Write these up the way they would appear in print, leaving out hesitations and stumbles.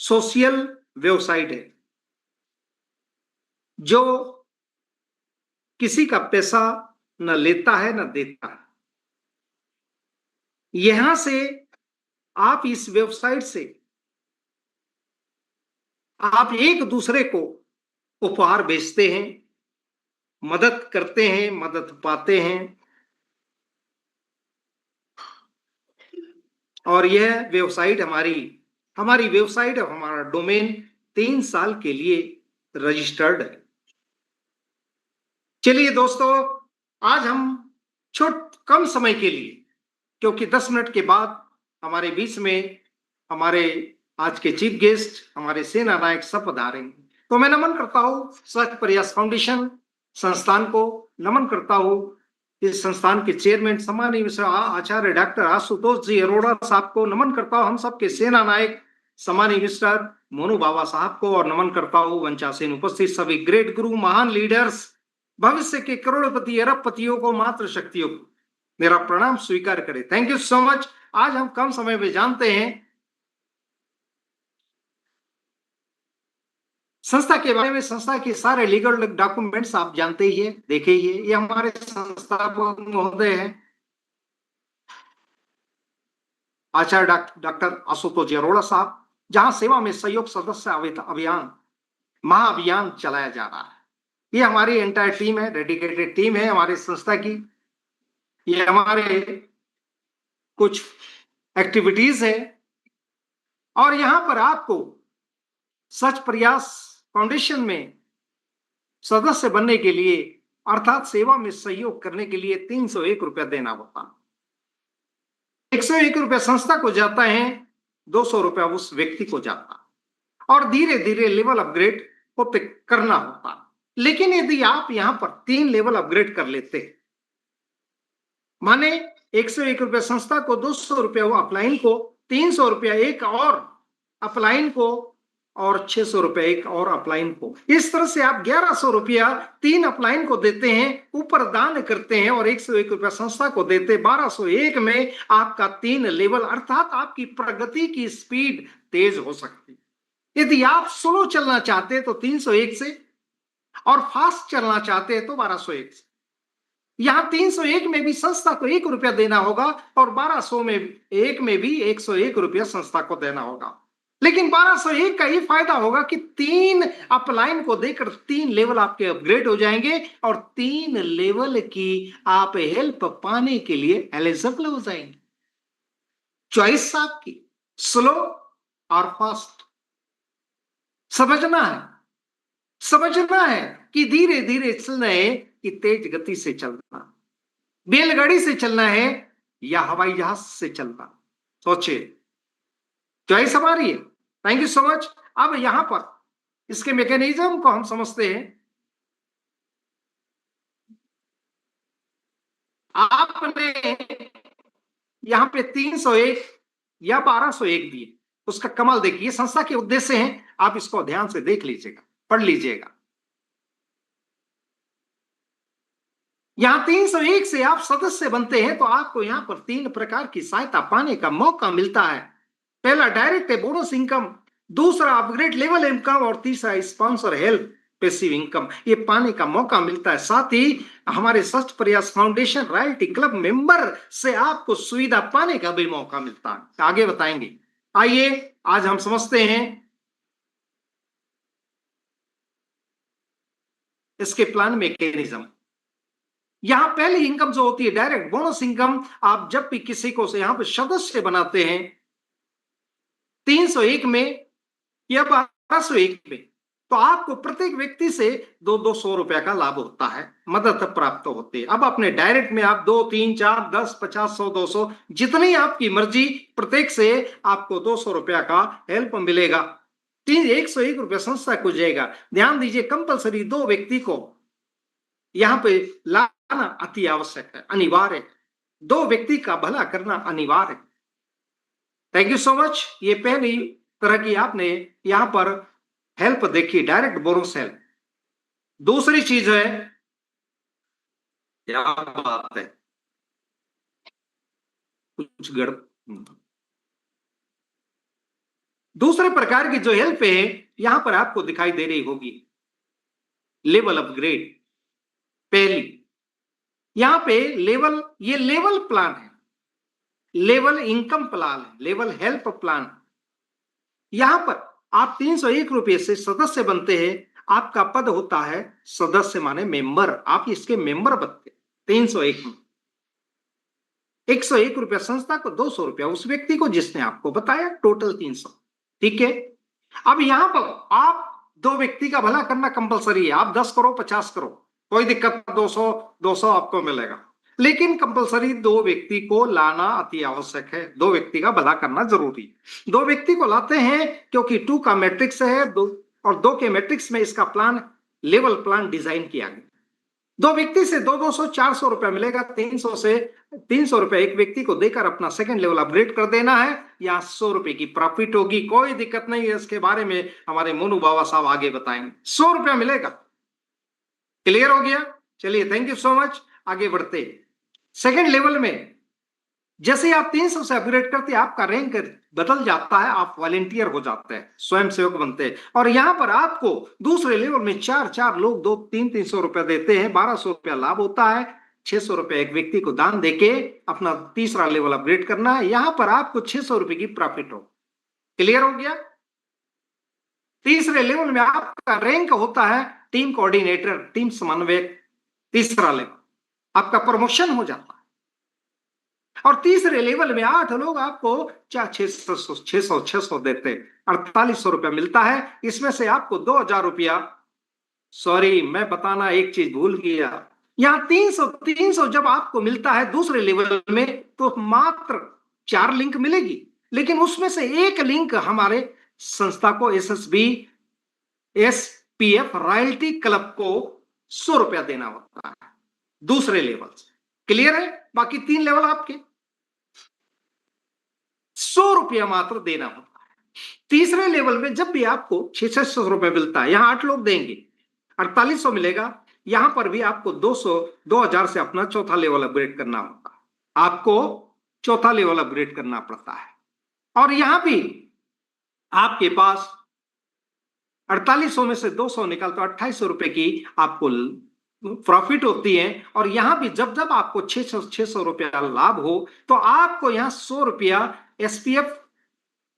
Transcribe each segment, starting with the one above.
Social website है जो किसी का पैसा न लेता है न देता है। यहां से आप इस वेबसाइट से आप एक दूसरे को उपहार भेजते हैं, मदद करते हैं, मदद पाते हैं। और यह वेबसाइट हमारी वेबसाइट और हमारा डोमेन 3 साल के लिए रजिस्टर्ड है। चलिए दोस्तों, आज हम कम समय के लिए, क्योंकि 10 मिनट के बाद हमारे बीच में हमारे आज के चीफ गेस्ट हमारे सेना नायक सब पधारेंगे। तो मैं नमन करता हूं स्वच्छ प्रयास फाउंडेशन संस्थान को, नमन करता हूं इस संस्थान के चेयरमैन सम्मानीय मिश्र आचार्य डॉक्टर आशुतोष जी अरोड़ा साहब को, नमन करता हूं हम सबके सेना नायक सम्मानीय मिस्टर मोनू बाबा साहब को, और नमन करता हूं वंचासीन उपस्थित सभी ग्रेट गुरु, महान लीडर्स, भविष्य के करोड़पति अरबपतियों को, मात्र शक्तियों को मेरा प्रणाम स्वीकार करें। Thank you so much. आज हम कम समय में जानते हैं संस्था के बारे में। संस्था के सारे लीगल डॉक्यूमेंट्स आप जानते ही है, देखे ही है। ये हमारे संस्थापक महोदय हैं आचार्य डॉक्टर आशुतोष अरोड़ा साहब, जहां सेवा में सहयोग सदस्य अभियान महाअभियान चलाया जा रहा है। ये हमारी एंटायर टीम है, डेडिकेटेड टीम है हमारी संस्था की। ये हमारे कुछ एक्टिविटीज है, और यहां पर आपको सच प्रयास फाउंडेशन में सदस्य बनने के लिए, अर्थात सेवा में सहयोग करने के लिए 301 रुपया देना होता है। 101 रुपया संस्था को जाता है, 200 रुपया उस व्यक्ति को जाता है, और धीरे धीरे लेवल अपग्रेड होते करना होता है। लेकिन यदि आप यहां पर 3 लेवल अपग्रेड कर लेते, माने 101 रुपया संस्था को, 200 रुपया वो अपलाइन को, 300 रुपया एक और अपलाइन को, और 600 रुपया एक और अपलाइन को। इस तरह से आप 1100 रुपया 3 अपलाइन को देते हैं, ऊपर दान करते हैं, और 101 रुपया संस्था को देते। 1201 में आपका 3 लेवल, अर्थात आपकी प्रगति की स्पीड तेज हो सकती है। यदि आप स्लो चलना चाहते हैं तो 301 से, और फास्ट चलना चाहते हैं तो 1201 से। यहां 301 में भी संस्था को 1 रुपया देना होगा, और 1201 में भी 101 रुपया संस्था को देना होगा। लेकिन 1201 का ये फायदा होगा कि 3 अपलाइन को देकर 3 लेवल आपके अपग्रेड हो जाएंगे, और 3 लेवल की आप हेल्प पाने के लिए एलिजिबल हो जाएंगे। चॉइस आपकी, स्लो और फास्ट। समझना है कि धीरे धीरे चलना है कि तेज गति से चलना, बैलगाड़ी से चलना है या हवाई जहाज से चलना। सोचिए, चॉइस हमारी है। Thank you so much. अब यहां पर इसके मैकेनिज्म को हम समझते हैं। आपने यहां पे 301 या 1201 दिए, उसका कमाल देखिए। संस्था के उद्देश्य हैं, आप इसको ध्यान से देख लीजिएगा, पढ़ लीजिएगा। यहां 301 से आप सदस्य बनते हैं तो आपको यहां पर 3 प्रकार की सहायता पाने का मौका मिलता है। पहला डायरेक्ट बोनस इनकम, दूसरा अपग्रेड लेवल इनकम, और तीसरा स्पॉन्सर हेल्प पैसिव इनकम। ये पाने का मौका मिलता है। साथ ही हमारे सच प्रयास फाउंडेशन रॉयल्टी क्लब मेंबर से आपको सुविधा पाने का भी मौका मिलता है। आगे बताएंगे। आइए आज हम समझते हैं इसके प्लान मैकेनिज्म। यहां पहली इनकम जो होती है डायरेक्ट बोनस इनकम, आप जब भी किसी को यहां पर सदस्य बनाते हैं 301 में या 1201 में, तो आपको प्रत्येक व्यक्ति से 200 रुपया का लाभ होता है, मदद प्राप्त होती है। अब अपने डायरेक्ट में आप 2, 3, 4, 10, 50, 100, 200 जितनी आपकी मर्जी, प्रत्येक से आपको 200 रुपया का हेल्प मिलेगा। 101 रुपया संस्था को जाएगा। ध्यान दीजिए, कंपलसरी 2 व्यक्ति को यहां पे लाना अति आवश्यक है, अनिवार्य है। 2 व्यक्ति का भला करना अनिवार्य है। Thank you so much. ये पहली तरह की आपने यहां पर हेल्प देखी, डायरेक्ट बोनस हेल्प। दूसरी चीज है, क्या बात है, कुछ गड़ दूसरे प्रकार की जो हेल्प है यहां पर आपको दिखाई दे रही होगी, लेवल अपग्रेड। पहली यहां पे लेवल, ये लेवल प्लान है, लेवल इनकम प्लान है, लेवल हेल्प प्लान। यहां पर आप 301 रुपये से सदस्य बनते हैं। आपका पद होता है सदस्य माने मेंबर, आप इसके मेंबर बनते हैं 301 में। 101 रुपया संस्था को, 200 रुपया उस व्यक्ति को जिसने आपको बताया, टोटल 300। ठीक है। अब यहां पर आप दो व्यक्ति का भला करना कंपलसरी है, आप 10 करो 50 करो, कोई दिक्कत, 200 200 आपको मिलेगा, लेकिन कंपलसरी दो व्यक्ति को लाना अति आवश्यक है, दो व्यक्ति का भला करना जरूरी है। दो व्यक्ति को लाते हैं क्योंकि 2 का मैट्रिक्स है, दो और 2 के मैट्रिक्स में इसका प्लान, लेवल प्लान डिजाइन किया गया। दो व्यक्ति से 200 400 रुपया मिलेगा, 300 से 300 रुपया एक व्यक्ति को देकर अपना सेकंड लेवल अपग्रेड कर देना है। यहां 100 रुपए की प्रॉफिट होगी, कोई दिक्कत नहीं है, इसके बारे में हमारे मोनू बाबा साहब आगे बताएंगे। 100 रुपया मिलेगा। क्लियर हो गया? चलिए, थैंक यू सो मच। आगे बढ़ते सेकंड लेवल में, जैसे आप 300 से अपग्रेड करते हैं आपका रैंक बदल जाता है, आप वॉलेंटियर हो जाते हैं, स्वयं सेवक बनते हैं। और यहां पर आपको दूसरे लेवल में चार लोग 300 रुपया देते हैं, 1200 रुपया लाभ होता है। 600 रुपया एक व्यक्ति को दान देके अपना तीसरा लेवल अपग्रेड करना है। यहां पर आपको 600 रुपए की प्रॉफिट हो। क्लियर हो गया? तीसरे लेवल में आपका रैंक होता है टीम कोऑर्डिनेटर, टीम समन्वयक, तीसरा लेवल आपका प्रमोशन हो जाता है। और तीसरे लेवल में 8 लोग आपको 600 देते, 4800 रुपया मिलता है। इसमें से आपको 2000 रुपया, सॉरी मैं बताना एक चीज भूल गया, यहां 300 जब आपको मिलता है दूसरे लेवल में तो मात्र 4 लिंक मिलेगी, लेकिन उसमें से एक लिंक हमारे संस्था को, एसएसबी एसपीएफ रॉयल्टी क्लब को 100 रुपया देना होता है दूसरे लेवल से। क्लियर है? बाकी 3 लेवल आपके 100 रुपया मात्र देना होता है। तीसरे लेवल में जब भी आपको 600 रुपया मिलता है, यहां 8 लोग देंगे, 4800 मिलेगा। यहां पर भी आपको 2000 से अपना चौथा लेवल अपग्रेड करना होता है, आपको चौथा लेवल अपग्रेड करना पड़ता है। और यहां भी आपके पास 4800 में से 200 निकाल तो 2800 रुपए की आपको प्रॉफिट होती है। और यहां भी जब जब आपको 600 रुपया लाभ हो तो आपको यहां 100 रुपया एसपीएफ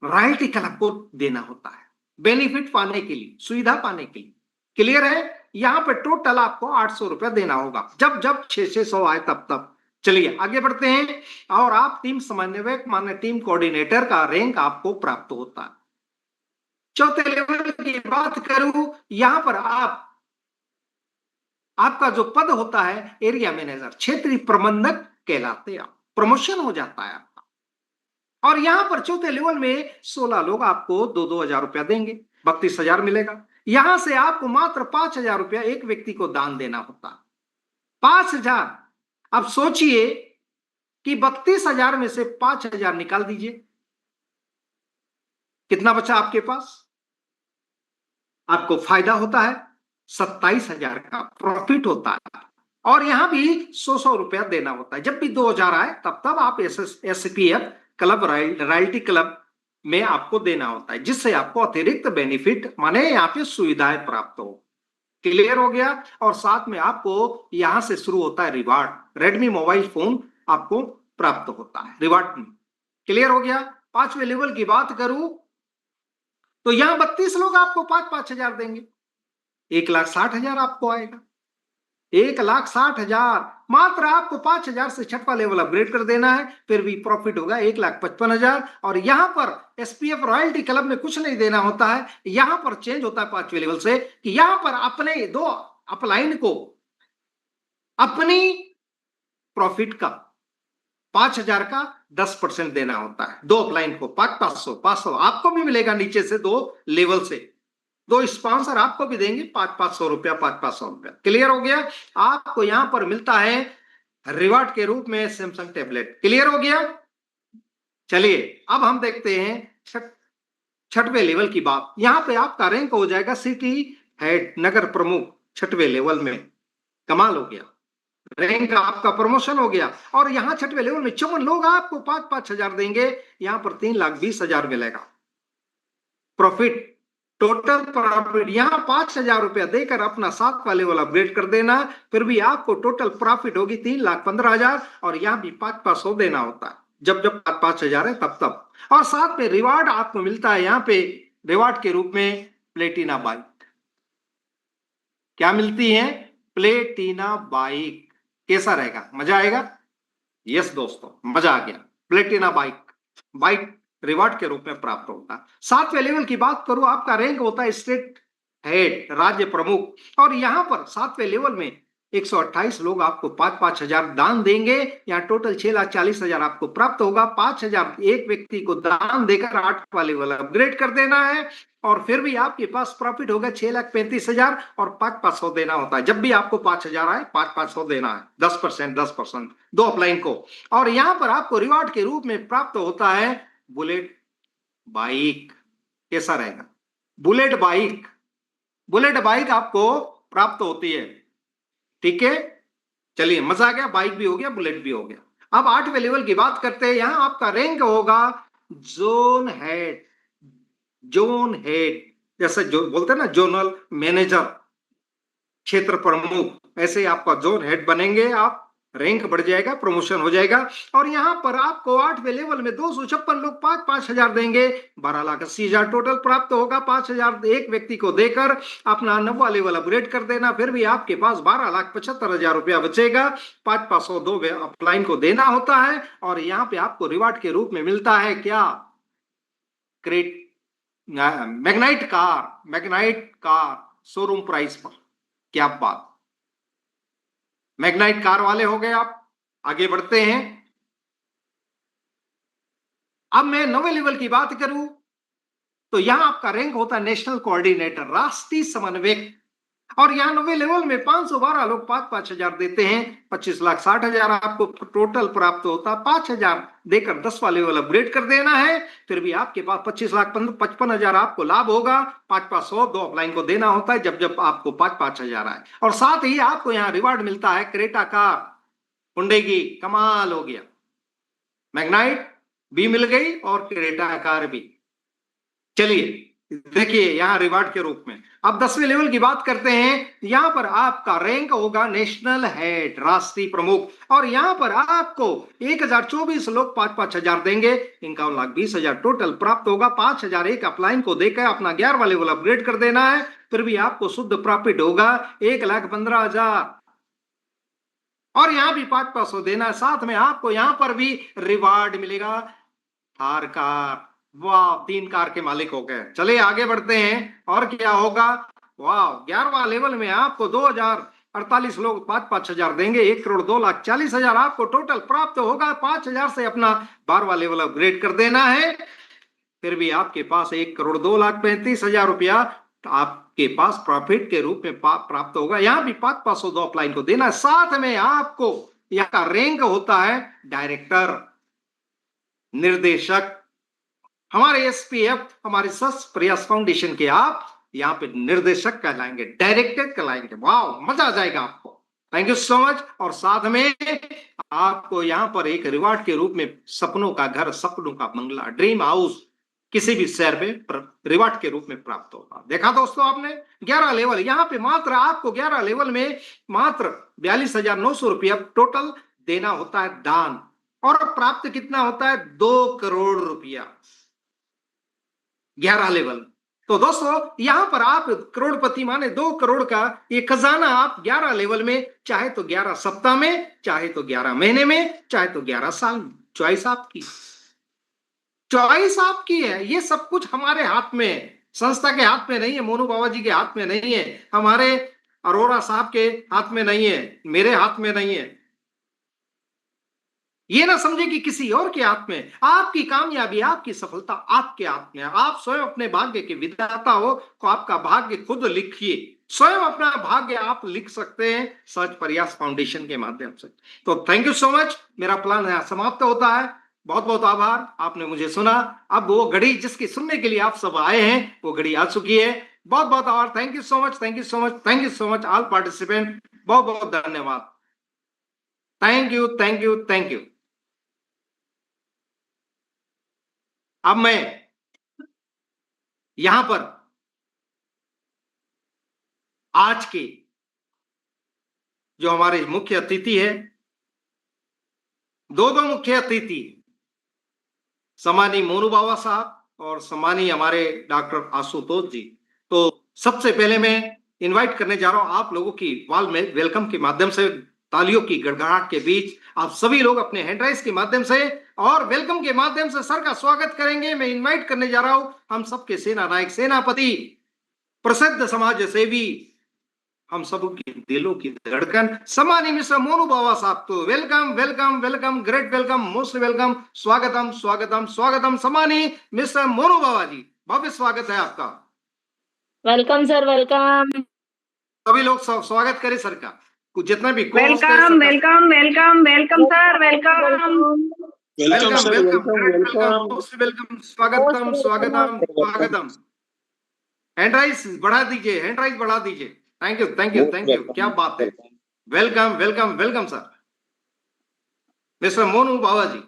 रॉयल्टी क्लब को देना होता है, बेनिफिट पाने के लिए, सुविधा पाने के लिए। क्लियर है? यहां पर टोटल आपको 800 रुपया देना होगा, जब जब 600 आए तब तब। चलिए आगे बढ़ते हैं। और आप टीम समन्वयक माने टीम कोऑर्डिनेटर का रैंक आपको प्राप्त होता है। चौथे लेवल की बात करूं, यहां पर आपका जो पद होता है एरिया मैनेजर, क्षेत्रीय प्रबंधक कहलाते हैं, प्रमोशन हो जाता है आपका। और यहां पर चौथे लेवल में 16 लोग आपको 2-2 हजार रुपया देंगे, 32,000 मिलेगा। यहां से आपको मात्र 5,000 रुपया एक व्यक्ति को दान देना होता है, 5,000। अब सोचिए कि 32,000 में से 5,000 निकाल दीजिए, कितना बचा आपके पास? आपको फायदा होता है 27,000 का प्रॉफिट होता है। और यहां भी 100 रुपया देना होता है। जब भी 2,000 आए तब तब आप एसपीएफ क्लब, रॉयल्टी क्लब में आपको देना होता है, जिससे आपको अतिरिक्त बेनिफिट माने यहाँ पे सुविधाएं प्राप्त हो। क्लियर हो गया? और साथ में आपको यहां से शुरू होता है रिवार्ड, रेडमी मोबाइल फोन आपको प्राप्त होता है रिवार्ड में। क्लियर हो गया? पांचवें लेवल की बात करूं तो यहां 32 लोग आपको 5-5 हजार देंगे, 1,60,000 आपको आएगा, 1,60,000। मात्र आपको 5,000 से छठवां लेवल अपग्रेड कर देना है, फिर भी प्रॉफिट होगा 1,55,000। और यहां पर एसपीएफ रॉयल्टी क्लब में कुछ नहीं देना होता है। यहां पर चेंज होता है पांचवें लेवल से कि यहां पर अपने दो अपलाइन को अपनी प्रॉफिट का 5,000 का 10% देना होता है। दो अपलाइन को 500 आपको भी मिलेगा, नीचे से दो लेवल से दो स्पॉन्सर आपको भी देंगे 500 रुपया, 500 रुपया। क्लियर हो गया? आपको यहां पर मिलता है रिवार्ड के रूप में सैमसंग टैबलेट। क्लियर हो गया? चलिए अब हम देखते हैं छठवें लेवल की बात। यहां पे आपका रैंक हो जाएगा सिटी हेड, नगर प्रमुख, छठवें लेवल में। कमाल हो गया, रैंक आपका प्रमोशन हो गया। और यहां छठवें लेवल में 54 लोग आपको 5-5 हजार देंगे, यहां पर 3,20,000 मिलेगा। प्रॉफिट, टोटल प्रॉफिट यहां 5,000 रुपया देकर अपना 7 वाले वाला अपग्रेड कर देना, फिर भी आपको टोटल प्रॉफिट होगी 3,15,000 और यहां भी 5,500 देना होता है। जब जब 5,000 है तब तब। और साथ में रिवार्ड आपको मिलता है यहां पे रिवार्ड के रूप में प्लेटिना बाइक। क्या मिलती है? Platina bike. कैसा रहेगा? मजा आएगा? यस दोस्तों, मजा आ गया। प्लेटिना बाइक, बाइक रिवार्ड के रूप में प्राप्त होता है। 7वें लेवल की बात करूं, आपका रैंक होता है स्टेट हेड, राज्य प्रमुख। और यहां पर 7वें लेवल में 128 लोग आपको 5,500 दान देंगे। यहाँ टोटल 6,40,000 आपको प्राप्त होगा। 5,000 एक व्यक्ति को दान देकर 8वां लेवल अपग्रेड कर देना है। और फिर भी आपके पास प्रॉफिट होगा 6,35,000 और 5,500 देना होता है। जब भी आपको 5,000 आए 5,500 देना है, 10%, 10% दो अपलाइन को। और यहां पर आपको रिवार्ड के रूप में प्राप्त होता है बुलेट बाइक। कैसा रहेगा? बुलेट बाइक, बुलेट बाइक आपको प्राप्त होती है। ठीक है, चलिए मजा आ गया। बाइक भी हो गया, बुलेट भी हो गया। अब 8वें लेवल की बात करते हैं। यहां आपका रैंक होगा जोन हेड, जोन हेड, जैसे जो बोलते हैं ना जोनल मैनेजर, क्षेत्र प्रमुख, ऐसे आपका जोन हेड बनेंगे आप। रैंक बढ़ जाएगा, प्रमोशन हो जाएगा। और यहां पर आपको 8वें लेवल में 256 लोग 5,500 देंगे, 12,80,000 टोटल प्राप्त होगा। 5,000 एक व्यक्ति को देकर अपना 9वां लेवल अपग्रेड कर देना, फिर भी आपके पास 12,75,000 रुपया बचेगा। 5,500 दो अपलाइन को देना होता है। और यहां पे आपको रिवार्ड के रूप में मिलता है क्या? Crate Magnite car, Magnite car showroom price पर। क्या बात, मैग्नाइट कार वाले हो गए आप। आगे बढ़ते हैं। अब मैं 9वें लेवल की बात करूं तो यहां आपका रैंक होता है नेशनल कोऑर्डिनेटर, राष्ट्रीय समन्वयक। और यहां 9वें लेवल में 512 लोग 5,500 देते हैं, 25,60,000 आपको टोटल प्राप्त होता है। 5,000 देकर 10वां लेवल अपग्रेड कर देना है, फिर भी आपके पास 25,55,000 आपको लाभ होगा। 5,500 दो अपलाइन को देना होता है जब जब आपको 5,500 आए। और साथ ही आपको यहाँ रिवार्ड मिलता है क्रेटा कार, हुंडई की। कमाल हो गया, मैग्नाइट भी मिल गई और क्रेटा कार भी। चलिए देखिए यहां रिवार्ड के रूप में। अब 10वें लेवल की बात करते हैं। यहां पर आपका रैंक होगा नेशनल हेड, राष्ट्रीय प्रमुख। और यहां पर आपको 1,024 लोग 5,500 देंगे, 51,20,000 टोटल प्राप्त होगा। 5,000 एक अपलाइन को देकर अपना 11वां लेवल अपग्रेड कर देना है, फिर भी आपको शुद्ध प्रॉफिट होगा 1,15,000। और यहां भी 5,500 देना है। साथ में आपको यहां पर भी रिवार्ड मिलेगा थार कार। वाह, 3 कार के मालिक हो गए। चलिए आगे बढ़ते हैं। और क्या होगा? वाह, 11वां लेवल में आपको 2,048 लोग 5,500 देंगे, 1,02,40,000 आपको टोटल प्राप्त होगा। 5,000 से अपना 12वां लेवल अपग्रेड कर देना है, फिर भी आपके पास 1,02,35,000 रुपया आपके पास प्रॉफिट के रूप में प्राप्त होगा। यहां भी 5,500 दो अपलाइन को देना। साथ में आपको यहाँ का रैंक होता है डायरेक्टर, निर्देशक। हमारे एसपीएफ, हमारे सस प्रयास फाउंडेशन के आप यहाँ पे निर्देशक कहलाएंगे, डायरेक्टर कहलाएंगे। वाह, मजा आ जाएगा आपको। Thank you so much. और साथ में आपको यहाँ पर एक रिवार्ड के रूप में सपनों का घर, सपनों का बंगला, ड्रीम हाउस किसी भी शहर में रिवार्ड के रूप में प्राप्त होगा। देखा दोस्तों आपने, 11 लेवल यहाँ पे मात्र आपको 11 लेवल में मात्र 42,900 रुपया टोटल देना होता है दान। और प्राप्त कितना होता है? 2 करोड़ रुपया 11 लेवल। तो दोस्तों यहां पर आप करोड़पति माने 2 करोड़ का ये खजाना आप 11 लेवल में, चाहे तो 11 सप्ताह में, चाहे तो 11 महीने में, चाहे तो 11 साल में, चॉइस आपकी, चॉइस आपकी है। ये सब कुछ हमारे हाथ में है, संस्था के हाथ में नहीं है, मोनू बाबा जी के हाथ में नहीं है, हमारे अरोड़ा साहब के हाथ में नहीं है, मेरे हाथ में नहीं है। ये ना समझे कि किसी और के हाथ में। आपकी कामयाबी, आपकी सफलता आपके हाथ में है। आप स्वयं अपने भाग्य के विधाता हो, तो आपका भाग्य खुद लिखिए। स्वयं अपना भाग्य आप लिख सकते हैं सहज प्रयास फाउंडेशन के माध्यम से। तो थैंक यू सो मच। मेरा प्लान यहाँ समाप्त होता है। बहुत बहुत आभार, आपने मुझे सुना। अब वो घड़ी जिसकी सुनने के लिए आप सब आए हैं, वो घड़ी आ चुकी है। बहुत बहुत आभार। Thank you so much, thank you so much, thank you so much all participant. बहुत बहुत धन्यवाद। Thank you, thank you, thank you. अब मैं यहां पर आज के जो हमारे मुख्य अतिथि है, दो मुख्य अतिथि, सम्मानीय मोनू बाबा साहब और सम्मानीय हमारे डॉक्टर आशुतोष जी। तो सबसे पहले मैं इनवाइट करने जा रहा हूं आप लोगों की वाल में वेलकम के माध्यम से, तालियों की गड़गड़ाहट के बीच आप सभी लोग अपने हैंड राइज के माध्यम से और वेलकम के माध्यम से सर का स्वागत करेंगे। मैं इनवाइट करने जा रहा हूं हम सबके सेना नायक, सेनापति, प्रसिद्ध समाज सेवी, हम सब की दिलों की धड़कन, सम्मानीय मिस्टर मोनू बाबा साहब। तो welcome welcome welcome, great welcome, most welcome, स्वागतम स्वागतम स्वागतम, सम्मानीय मिस्टर मोनू बाबा जी, भव्य स्वागत है आपका। Welcome sir, welcome. सभी लोग स्वागत करें सर का, कुछ जितना भी welcome welcome welcome welcome sir, welcome welcome welcome, most welcome, स्वागतम स्वागतम स्वागतम। हैंड राइज बढ़ा दीजिए, हैंड राइज बढ़ा दीजिए। Thank you thank you thank you, क्या बात है। Welcome welcome welcome sir, mister Monu Baba ji.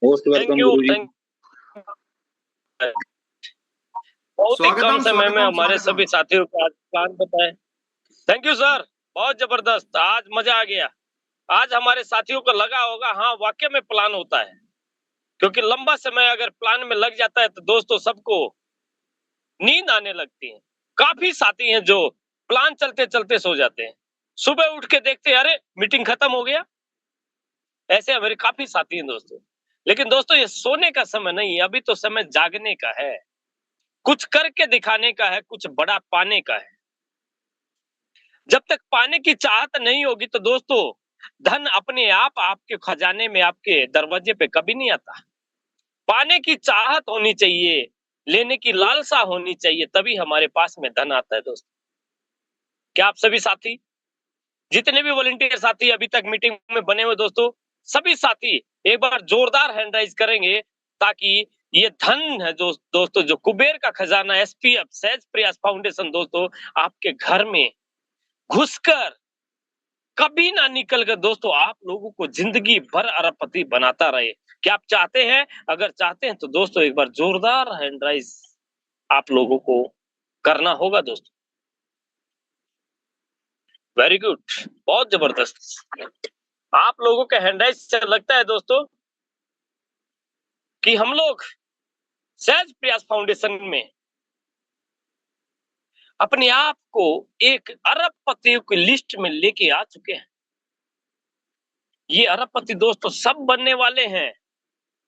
Most welcome गुरुजी। बहुत ही कम समय में हमारे सभी साथियों को आज प्लान बताए। थैंक यू सर, बहुत जबरदस्त, आज मजा आ गया। आज हमारे साथियों को लगा होगा हाँ वाकई में प्लान होता है, क्योंकि लंबा समय अगर प्लान में लग जाता है तो दोस्तों सबको नींद आने लगती है। काफी साथी हैं जो प्लान चलते चलते सो जाते हैं, सुबह उठ के देखते हैं अरे मीटिंग खत्म हो गया। ऐसे हमारे काफी साथी हैं दोस्तों। लेकिन दोस्तों ये सोने का समय नहीं है, अभी तो समय जागने का है, कुछ करके दिखाने का है, कुछ बड़ा पाने का है। जब तक पाने की चाहत नहीं होगी तो दोस्तों धन अपने आप आपके खजाने में, आपके दरवाजे पे कभी नहीं आता। पाने की चाहत होनी चाहिए, लेने की लालसा होनी चाहिए, तभी हमारे पास में धन आता है दोस्तों। क्या आप सभी साथी, जितने भी वॉलंटियर साथी अभी तक मीटिंग में बने हुए दोस्तों, सभी साथी एक बार जोरदार हैंड राइज करेंगे ताकि ये धन है जो दोस्तों, जो कुबेर का खजाना एसपीएफ सहज प्रयास फाउंडेशन दोस्तों आपके घर में घुसकर कभी ना निकल कर दोस्तों आप लोगों को जिंदगी भर अरबपति बनाता रहे। क्या आप चाहते हैं? अगर चाहते हैं तो दोस्तों एक बार जोरदार हैंड राइज आप लोगों को करना होगा दोस्तों। वेरी गुड, बहुत जबरदस्त। आप लोगों के हैंड राइज से लगता है दोस्तों कि हम लोग सहज प्रयास फाउंडेशन में अपने आप को एक अरबपतियों की लिस्ट में लेके आ चुके हैं। ये अरबपति दोस्तों सब बनने वाले हैं,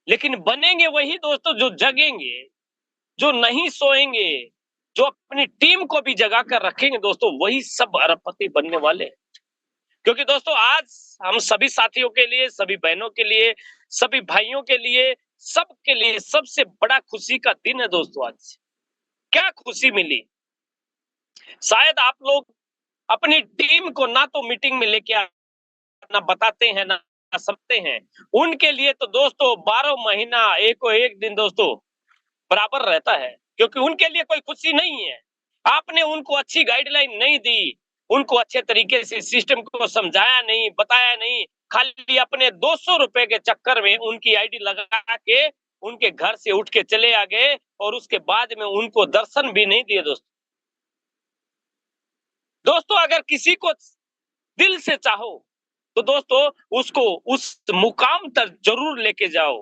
लेकिन बनेंगे वही दोस्तों जो जगेंगे, जो नहीं सोएंगे, जो अपनी टीम को भी जगा कर रखेंगे दोस्तों, वही सब अरबपति बनने वाले हैं। क्योंकि दोस्तों आज हम सभी साथियों के लिए, सभी बहनों के लिए, सभी भाइयों के लिए, सबके लिए सबसे बड़ा खुशी का दिन है दोस्तों। आज क्या खुशी मिली, शायद आप लोग अपनी टीम को ना तो मीटिंग में लेके ना बताते हैं ना समझते हैं। उनके लिए तो दोस्तों 12 महीना एक दिन दोस्तों बराबर रहता है, क्योंकि उनके लिए कोई खुशी नहीं है। आपने उनको अच्छी गाइडलाइन नहीं दी, उनको अच्छे तरीके से सिस्टम को समझाया नहीं, बताया नहीं, खाली अपने 200 रुपए के चक्कर में उनकी आईडी लगा के उनके घर से उठ के चले आ गए और उसके बाद में उनको दर्शन भी नहीं दिए दोस्तों। दोस्तों अगर किसी को दिल से चाहो तो दोस्तों उसको उस मुकाम तक जरूर लेके जाओ।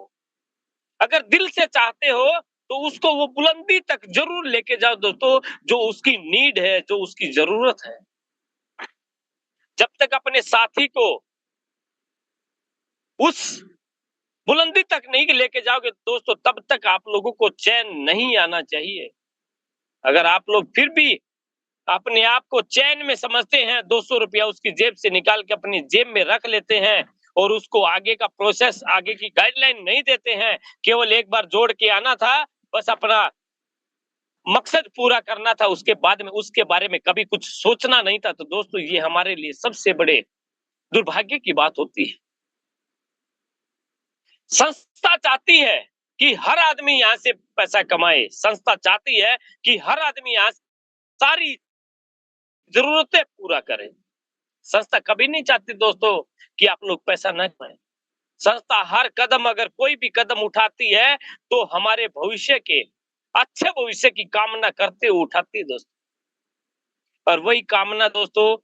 अगर दिल से चाहते हो तो उसको वो बुलंदी तक जरूर लेके जाओ दोस्तों, जो उसकी नीड है, जो उसकी जरूरत है। जब तक अपने साथी को उस बुलंदी तक नहीं लेके जाओगे दोस्तों, तब तक आप लोगों को चैन नहीं आना चाहिए। अगर आप लोग फिर भी अपने आप को चैन में समझते हैं, 200 रुपया उसकी जेब से निकाल के अपनी जेब में रख लेते हैं और उसको आगे का प्रोसेस, आगे की गाइडलाइन नहीं देते हैं, केवल एक बार जोड़ के आना था, बस अपना मकसद पूरा करना था, उसके बाद में उसके बारे में कभी कुछ सोचना नहीं था, तो दोस्तों ये हमारे लिए सबसे बड़े दुर्भाग्य की बात होती है। संस्था चाहती है कि हर आदमी यहाँ से पैसा कमाए, संस्था चाहती है कि हर आदमी यहाँ सारी जरूरतें पूरा करे। संस्था कभी नहीं चाहती दोस्तों कि आप लोग पैसा न कमाएं। संस्था हर कदम, अगर कोई भी कदम उठाती है तो हमारे भविष्य के अच्छे भविष्य की कामना करते हुए उठाती है दोस्तों। और वही कामना दोस्तों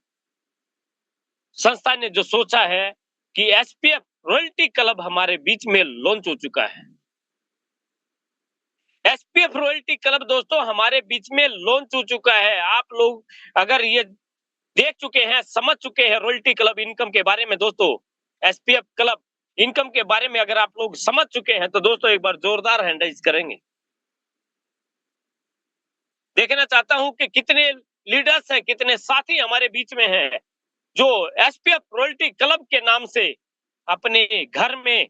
संस्था ने जो सोचा है कि एसपीएफ रॉयल्टी क्लब हमारे बीच में लॉन्च हो चुका है। एसपीएफ रॉयल्टी क्लब दोस्तों हमारे बीच में लॉन्च हो चुका है। आप लोग अगर ये देख चुके हैं, समझ चुके हैं रॉयल्टी क्लब इनकम के बारे में दोस्तों, एसपीएफ क्लब इनकम के बारे में अगर आप लोग समझ चुके हैं तो दोस्तों एक बार जोरदार हैंड राइज करेंगे। देखना चाहता हूं कि कितने लीडर्स हैं, कितने साथी हमारे बीच में हैं जो एसपीएफ रॉयल्टी क्लब के नाम से अपने घर में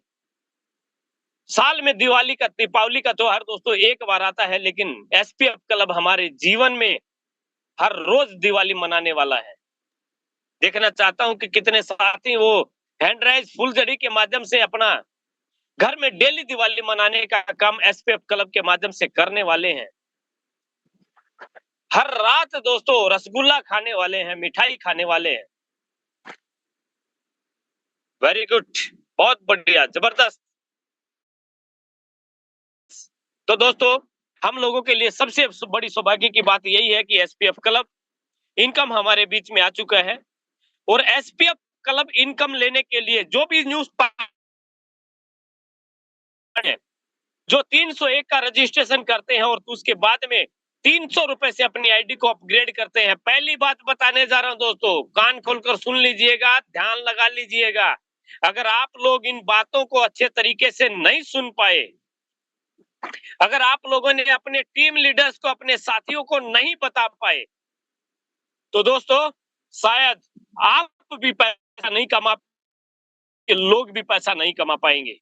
साल में दिवाली का दीपावली का त्योहार दोस्तों एक बार आता है, लेकिन एसपीएफ क्लब हमारे जीवन में हर रोज दिवाली मनाने वाला है। देखना चाहता हूं कि कितने साथी वो हैंडराइज फुलझड़ी के माध्यम से अपना घर में डेली दिवाली मनाने का काम एसपीएफ क्लब के माध्यम से करने वाले हैं। हर रात दोस्तों रसगुल्ला खाने वाले हैं, मिठाई खाने वाले हैं। वेरी गुड, बहुत बढ़िया, जबरदस्त। तो दोस्तों हम लोगों के लिए सबसे बड़ी सौभाग्य की बात यही है कि एसपीएफ क्लब इनकम हमारे बीच में आ चुका है। और एसपीएफ क्लब इनकम लेने के लिए जो भी न्यूज जो 301 का रजिस्ट्रेशन करते हैं और उसके बाद में 300 रुपए से अपनी आईडी को अपग्रेड करते हैं। पहली बात बताने जा रहा हूं दोस्तों, कान खोलकर सुन लीजिएगा, ध्यान लगा लीजिएगा। अगर आप लोग इन बातों को अच्छे तरीके से नहीं सुन पाए, अगर आप लोगों ने अपने टीम लीडर्स को, अपने साथियों को नहीं बता पाए, तो दोस्तों शायद आप भी पैसा नहीं कमा, लोग भी पैसा नहीं कमा पाएंगे।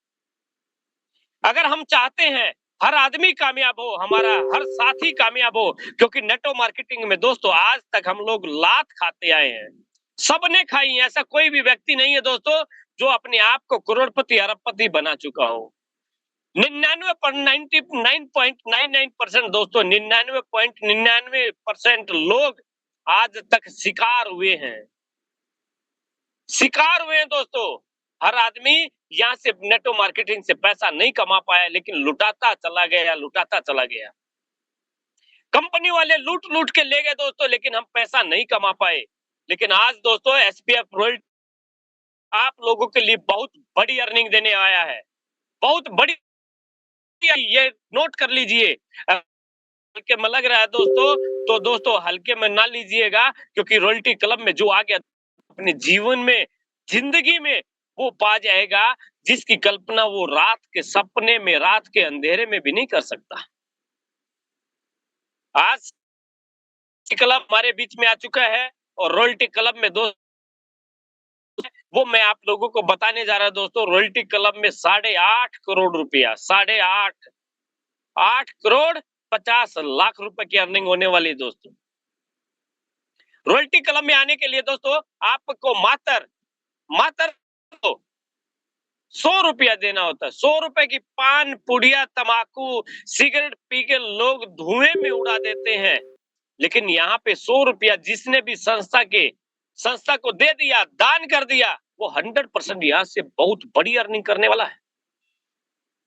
अगर हम चाहते हैं हर आदमी कामयाब हो, हमारा हर साथी कामयाब हो, क्योंकि नेटो मार्केटिंग में दोस्तों आज तक हम लोग लात खाते आए हैं, सबने खाई है। ऐसा कोई भी व्यक्ति नहीं है दोस्तों जो अपने आप को करोड़पति अरबपति बना चुका हो। 99.99% दोस्तों 99.99% लोग आज तक शिकार हुए हैं, शिकार हुए हैं दोस्तों। हर आदमी यहाँ से नेटो मार्केटिंग से पैसा नहीं कमा पाया, लेकिन लुटाता चला गया, लुटाता चला गया। कंपनी वाले लूट लूट के ले गए दोस्तों, लेकिन हम पैसा नहीं कमा पाए। लेकिन आज दोस्तों एसपीएफ रॉयल्टी आप लोगों के लिए बहुत बड़ी अर्निंग देने आया है, बहुत बड़ी। ये नोट कर लीजिए, हल्के में लग रहा है दोस्तों तो दोस्तों हल्के में ना लीजिएगा, क्योंकि रॉयल्टी क्लब में जो आ गया अपने जीवन में, जिंदगी में वो पा जाएगा जिसकी कल्पना वो रात के सपने में, रात के अंधेरे में भी नहीं कर सकता। आज क्लब हमारे बीच में आ चुका है और रॉयल्टी क्लब में दोस्तों वो मैं आप लोगों को बताने जा रहा हूं दोस्तों। रॉयल्टी क्लब में 8.5 करोड़ रुपया, 8 करोड़ 50 लाख रुपए की अर्निंग होने वाली है दोस्तों। रॉयल्टी क्लब में आने के लिए दोस्तों आपको मात्र 100 रुपया देना होता है। 100 रुपए की पान, पुड़िया, तंबाकू, सिगरेट पी के लोग धुएं में उड़ा देते हैं, लेकिन यहाँ पे 100 रुपया जिसने भी संस्था को दे दिया, दान कर दिया, वो 100% यहाँ से बहुत बड़ी अर्निंग करने वाला है।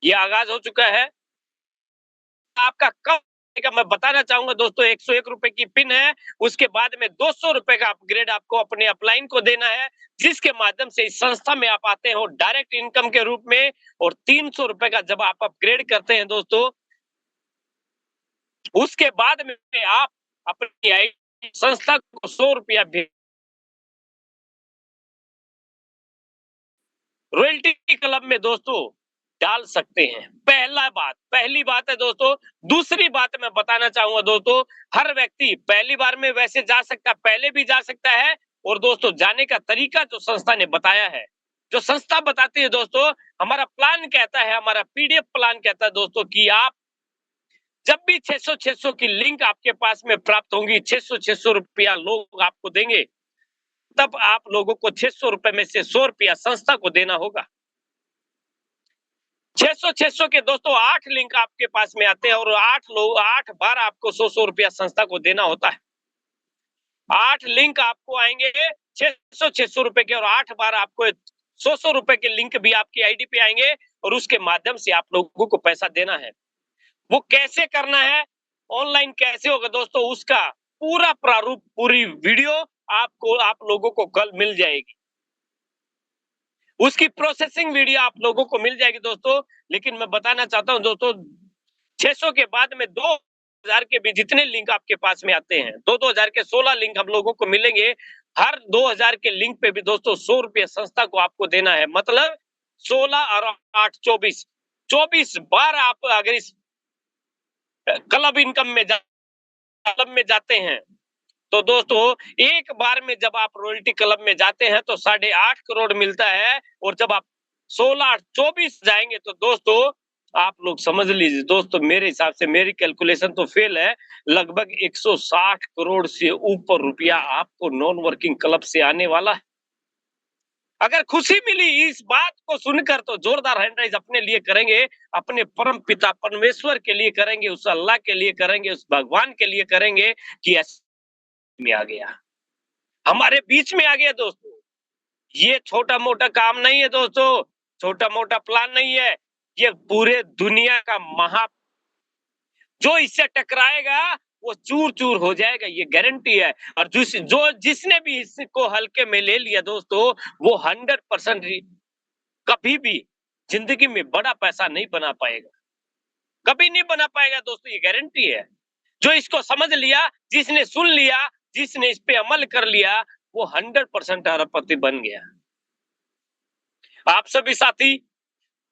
ये आगाज हो चुका है। आपका कब का मैं बताना चाहूंगा दोस्तों, 101 रुपए की पिन है, उसके बाद में 200 रुपए का अपग्रेड आपको अपने अपलाइन को देना है, जिसके माध्यम से इस संस्था में आप आते हो डायरेक्ट इनकम के रूप में। और 300 रुपए का जब आप अपग्रेड करते हैं दोस्तों, उसके बाद में आप अपनी संस्था को 100 रुपया भी रॉयल्टी क्लब में दोस्तों डाल सकते हैं। पहली बात है दोस्तों। दूसरी बात मैं बताना चाहूंगा दोस्तों, हर व्यक्ति पहली बार में वैसे जा सकता, पहले भी जा सकता है। और दोस्तों जाने का तरीका जो संस्था ने बताया है, जो संस्था बताती है दोस्तों, हमारा प्लान कहता है, हमारा पीडीएफ प्लान कहता है दोस्तों कि आप जब भी 600 की लिंक आपके पास में प्राप्त होंगी, 600 रुपया लोग आपको देंगे, तब आप लोगों को 600 रुपए में से 100 रुपया संस्था को देना होगा। 600 के दोस्तों 8 लिंक आपके पास में आते हैं और 8 बार आपको 100 रुपया संस्था को देना होता है। 8 लिंक आपको आएंगे 600 रुपए के और 8 बार आपको 100 रुपए के लिंक भी आपकी आईडी पे आएंगे और उसके माध्यम से आप लोगों को पैसा देना है। वो कैसे करना है, ऑनलाइन कैसे होगा दोस्तों, उसका पूरा प्रारूप, पूरी वीडियो आप लोगों को कल मिल जाएगी। उसकी प्रोसेसिंग वीडियो आप लोगों को मिल जाएगी दोस्तों। लेकिन मैं बताना चाहता हूं दोस्तों, 600 के बाद में 2000 के भी जितने लिंक आपके पास में आते हैं, 2000 के 16 लिंक हम लोगों को मिलेंगे। हर 2000 के लिंक पे भी दोस्तों 100 रुपये संस्था को आपको देना है। मतलब 16 और 8 24 बार आप अगर इस क्लब इनकम में क्लब में जाते हैं तो दोस्तों एक बार में जब आप रॉयल्टी क्लब में जाते हैं तो 8.5 करोड़ मिलता है। और जब आप 16 24 जाएंगे तो दोस्तों आप लोग समझ लीजिए दोस्तों, मेरे हिसाब से मेरी कैलकुलेशन तो फेल है, लगभग 160 करोड़ से ऊपर रुपया आपको नॉन वर्किंग क्लब से आने वाला है। अगर खुशी मिली इस बात को सुनकर तो जोरदार हैंड राइज अपने लिए करेंगे, अपने परम पिता परमेश्वर के लिए करेंगे, उस अल्लाह के लिए करेंगे, उस भगवान के लिए करेंगे कि में आ गया, हमारे बीच में आ गया दोस्तों। ये छोटा मोटा काम नहीं है दोस्तों, छोटा मोटा प्लान नहीं है, ये पूरे दुनिया का जो इससे टकराएगा वो चूर चूर हो जाएगा, ये गारंटी है। और जिसने भी इसको हल्के में ले लिया दोस्तों, वो 100% कभी भी जिंदगी में बड़ा पैसा नहीं बना पाएगा, कभी नहीं बना पाएगा दोस्तों, ये गारंटी है। जो इसको समझ लिया, जिसने सुन लिया, जिसने इस पे अमल कर लिया, वो 100% अरबपति बन गया। आप सभी साथी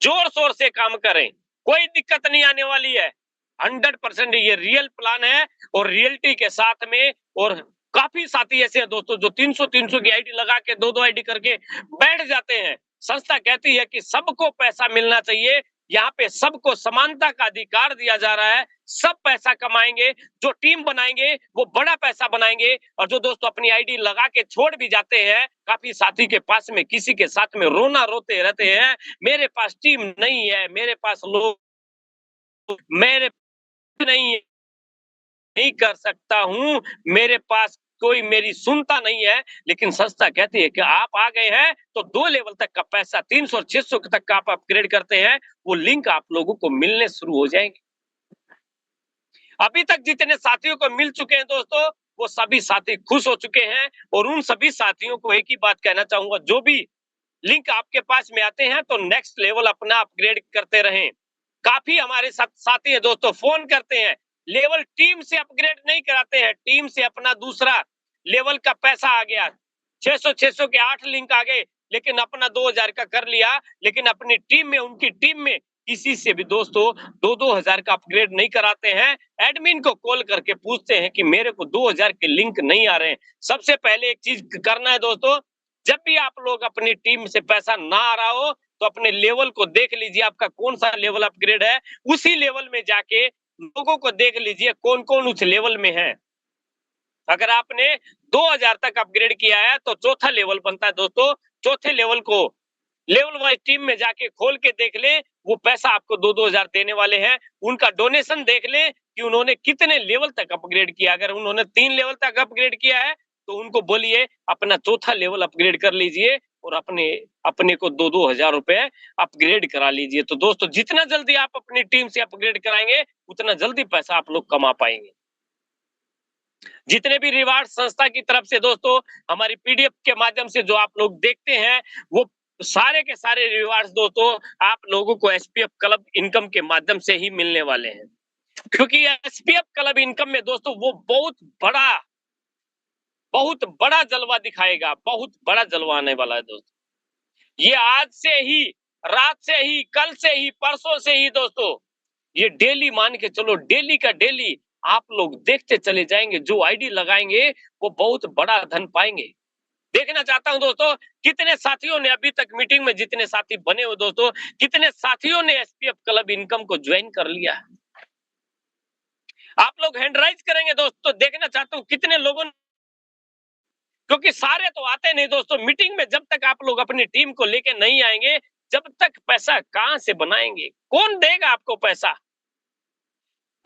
जोर शोर से काम करें, कोई दिक्कत नहीं आने वाली है। 100% ये रियल प्लान है और रियलिटी के साथ में। और काफी साथी ऐसे हैं दोस्तों जो 300 की आईडी लगा के 2 आईडी करके बैठ जाते हैं। संस्था कहती है कि सबको पैसा मिलना चाहिए, यहाँ पे सबको समानता का अधिकार दिया जा रहा है, सब पैसा कमाएंगे, जो टीम बनाएंगे वो बड़ा पैसा बनाएंगे। और जो दोस्तों अपनी आईडी लगा के छोड़ भी जाते हैं, काफी साथी के पास में किसी के साथ में रोते रहते हैं, मेरे पास टीम नहीं है, मेरे पास लोग मेरे नहीं कर सकता हूं, मेरे पास कोई मेरी सुनता नहीं है। लेकिन संस्था कहती है कि आप आ गए हैं तो 2 लेवल तक का पैसा 300 और 600 तक का आप अपग्रेड करते हैं, वो लिंक आप लोगों को मिलने शुरू हो जाएंगे। अभी तक जितने साथियों को मिल चुके हैं दोस्तों, वो सभी साथी खुश हो चुके हैं। और उन सभी साथियों को एक ही बात कहना चाहूंगा, जो भी लिंक आपके पास में आते हैं तो नेक्स्ट लेवल अपना अपग्रेड करते रहें। काफी हमारे साथी है दोस्तों फोन करते हैं, लेवल टीम से अपग्रेड नहीं कराते हैं, टीम से अपना दूसरा लेवल का पैसा आ गया, 600 के 8 लिंक आ गए, लेकिन अपना 2000 का कर लिया, लेकिन अपनी टीम में, उनकी टीम में किसी से भी दोस्तों 2-2000 का अपग्रेड नहीं कराते हैं। एडमिन को कॉल करके पूछते हैं कि मेरे को 2000 के लिंक नहीं आ रहे हैं। सबसे पहले एक चीज करना है दोस्तों, जब भी आप लोग अपनी टीम से पैसा ना आ रहा हो तो अपने लेवल को देख लीजिए, आपका कौन सा लेवल अपग्रेड है, उसी लेवल में जाके लोगों को देख लीजिए कौन कौन उस लेवल में है। अगर आपने 2000 तक अपग्रेड किया है तो चौथा लेवल बनता है दोस्तों। चौथे लेवल को लेवल वाइज टीम में जाके खोल के देख ले, वो पैसा आपको 2-2000 देने वाले हैं। उनका डोनेशन देख ले कि उन्होंने कितने लेवल तक अपग्रेड किया। अगर उन्होंने 3 लेवल तक अपग्रेड किया है तो उनको बोलिए अपना चौथा लेवल अपग्रेड कर लीजिए और अपने को 2-2000 रुपए अपग्रेड करा लीजिए। तो दोस्तों जितना जल्दी आप अपनी टीम से अपग्रेड कराएंगे उतना जल्दी पैसा आप लोग कमा पाएंगे। जितने भी रिवार्ड संस्था की तरफ से दोस्तों हमारी पीडीएफ के माध्यम से जो आप लोग देखते हैं, वो सारे के सारे रिवार्ड्स दोस्तों आप लोगों को एसपीएफ क्लब इनकम के माध्यम से ही मिलने वाले हैं। क्योंकि एसपीएफ क्लब इनकम में दोस्तों वो बहुत बड़ा जलवा दिखाएगा, बहुत बड़ा जलवा आने वाला है दोस्तों। ये आज से ही, रात से ही, कल से ही, परसों से ही दोस्तों, ये डेली मान के चलो, डेली का डेली आप लोग देखते चले जाएंगे। जो आईडी लगाएंगे वो बहुत बड़ा धन पाएंगे। देखना चाहता हूं दोस्तों कितने साथियों ने अभी तक मीटिंग में, जितने साथी बने हो दोस्तों, कितने साथियों ने एसपीएफ क्लब इनकम को ज्वाइन कर लिया। आप लोग हैंड राइज करेंगे दोस्तों, देखना चाहता हूं कितने लोगों ने, क्योंकि सारे तो आते नहीं दोस्तों मीटिंग में। जब तक आप लोग अपनी टीम को लेके नहीं आएंगे, जब तक पैसा कहां से बनाएंगे, कौन देगा आपको पैसा?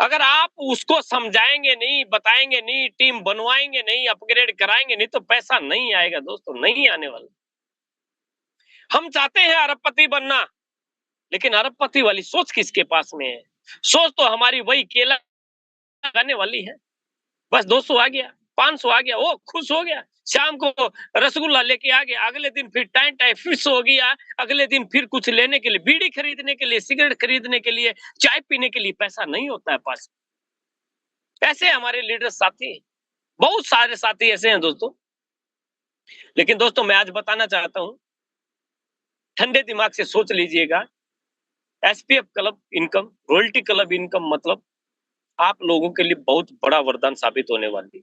अगर आप उसको समझाएंगे नहीं, बताएंगे नहीं, टीम बनवाएंगे नहीं, अपग्रेड कराएंगे नहीं, तो पैसा नहीं आएगा दोस्तों, नहीं आने वाला। हम चाहते हैं अरबपति बनना, लेकिन अरबपति वाली सोच किसके पास में है? सोच तो हमारी वही केला लगाने वाली है। बस 200 आ गया, 500 आ गया, वो खुश हो गया। शाम को रसगुल्ला लेके आ गया, अगले दिन फिर टाइम टाइम फिश हो गया, अगले दिन फिर कुछ लेने के लिए, बीड़ी खरीदने के लिए, सिगरेट खरीदने के लिए, चाय पीने के लिए पैसा नहीं होता है पास। ऐसे हमारे लीडर साथी, बहुत सारे साथी ऐसे हैं दोस्तों। लेकिन दोस्तों मैं आज बताना चाहता हूं, ठंडे दिमाग से सोच लीजिएगा, SPF club income, royalty club income मतलब आप लोगों के लिए बहुत बड़ा वरदान साबित होने वाली है।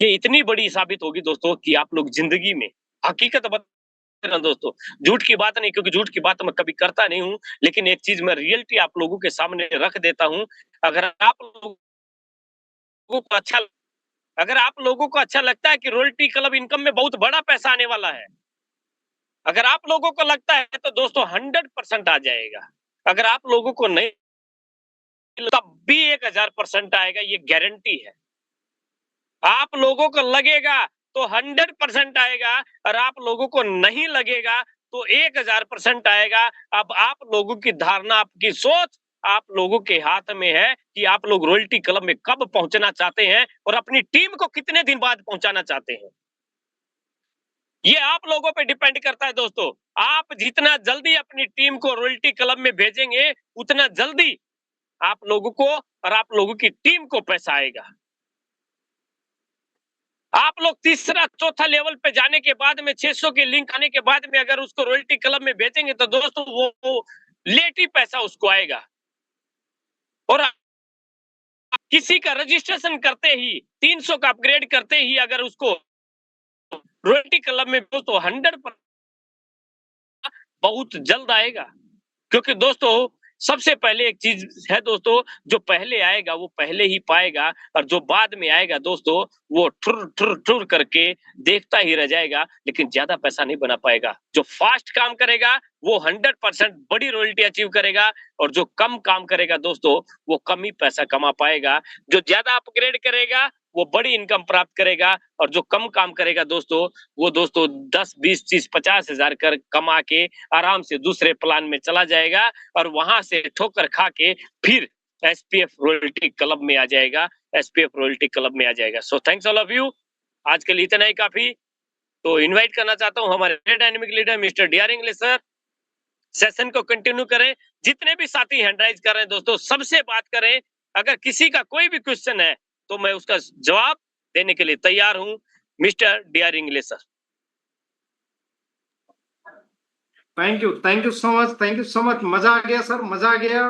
ये इतनी बड़ी साबित होगी दोस्तों कि आप लोग जिंदगी में, हकीकत बता रहा दोस्तों, झूठ की बात नहीं, क्योंकि झूठ की बात मैं कभी करता नहीं हूं, लेकिन एक चीज मैं रियलिटी आप लोगों के सामने रख देता हूं। अगर आप लोगों को अच्छा अगर आप लोगों को अच्छा लगता है कि रॉयल्टी क्लब इनकम में बहुत बड़ा पैसा आने वाला है, अगर आप लोगों को लगता है तो दोस्तों 100% आ जाएगा। अगर आप लोगों को नहीं, तब भी 1000% आएगा, ये गारंटी है। आप लोगों को लगेगा तो 100% आएगा, और आप लोगों को नहीं लगेगा तो 1000% आएगा। अब आप लोगों की धारणा, आपकी सोच आप लोगों के हाथ में है कि आप लोग रॉयल्टी क्लब में कब पहुंचना चाहते हैं और अपनी टीम को कितने दिन बाद पहुंचाना चाहते हैं। ये आप लोगों पे डिपेंड करता है दोस्तों। आप जितना जल्दी अपनी टीम को रॉयल्टी क्लब में भेजेंगे, उतना जल्दी आप लोगों को और आप लोगों की टीम को पैसा आएगा। आप लोग तीसरा चौथा लेवल पे जाने के बाद में 600 के लिंक आने के बाद में अगर उसको रॉयल्टी क्लब में भेजेंगे तो दोस्तों वो लेट ही पैसा उसको आएगा। और किसी का रजिस्ट्रेशन करते ही 300 का अपग्रेड करते ही अगर उसको रॉयल्टी क्लब में दोस्तों 100% बहुत जल्द आएगा। क्योंकि दोस्तों सबसे पहले एक चीज है दोस्तों, जो पहले आएगा वो पहले ही पाएगा, और जो बाद में आएगा दोस्तों वो ठुर ठुर ठुर करके देखता ही रह जाएगा, लेकिन ज्यादा पैसा नहीं बना पाएगा। जो फास्ट काम करेगा वो 100% बड़ी रॉयल्टी अचीव करेगा, और जो कम काम करेगा दोस्तों वो कम ही पैसा कमा पाएगा। जो ज्यादा अपग्रेड करेगा वो बड़ी इनकम प्राप्त करेगा, और जो कम काम करेगा दोस्तों वो दोस्तों 10, 20, 30, 50 हजार कर कमा के आराम से दूसरे प्लान में चला जाएगा, और वहां से ठोकर खा के फिर एसपीएफ रॉयल्टी क्लब में आ जाएगा, एसपीएफ रॉयल्टी क्लब में आ जाएगा। So thanks all of you. आज के लिए इतना ही काफी। तो इनवाइट करना चाहता हूं हमारे dynamic leader mister D R English sir, session को कंटिन्यू करें। जितने भी साथी हैंड राइज कर रहे हैं दोस्तों, सबसे बात करें। अगर किसी का कोई भी क्वेश्चन है तो मैं उसका जवाब देने के लिए तैयार हूं। Mister D R English sir. Thank you so much, मजा आ गया सर, मजा आ गया।